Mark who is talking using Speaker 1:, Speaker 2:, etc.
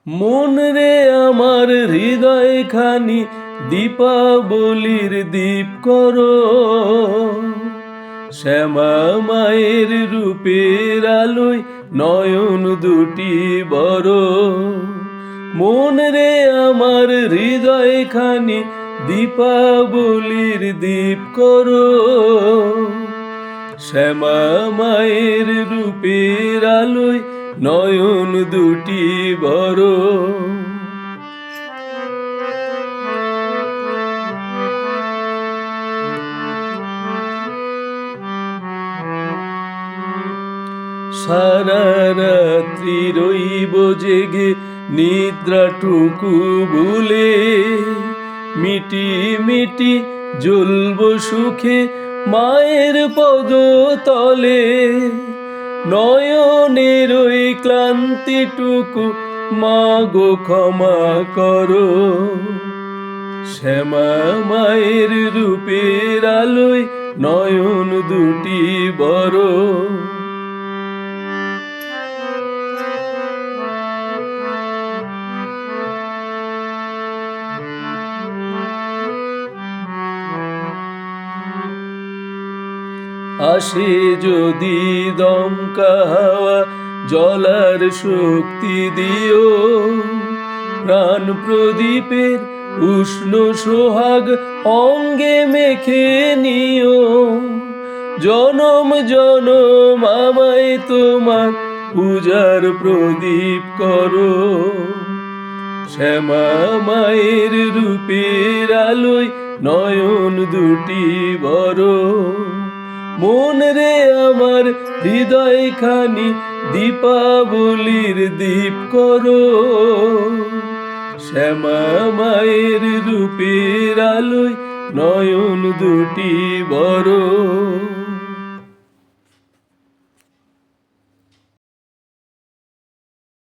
Speaker 1: মন রে আমার হৃদয় খানি দীপাবলির দীপ করো, শ্যামা মায়ের রূপের আলোয় নয়ন দুটি বড়। মন রে আমার হৃদয় খানি দীপাবলির দীপ করো, শ্যামা মায়ের রূপের আলোয় নয়ন দুটি বড়। সারা রাত্রি রইব জেগে নিদ্রাটুকু ভুলে, মিটি মিটি জ্বলব সুখে মায়ের পদ তলে। নয়নের ওই ক্লান্তিটুকু মাগো ক্ষমা করো, শ্যামা মায়ের রূপের আলোয় নয়ন দুটি বড়। আসে যদি দমকা হাওয়া জ্বলার শক্তি দিও, প্রাণ প্রদীপের উষ্ণ সোহাগ অঙ্গে মেখে নিও। জনম জনম আমায় তোমার পূজার প্রদীপ করো, শ্যামা মায়ের রূপের আলোয় নয়ন দুটি বড়। মন রে আমার হৃদয় খানি দীপাবলির দীপ করো, শ্যামা মায়ের রূপের আলোয় নয়ন দুটি বড়।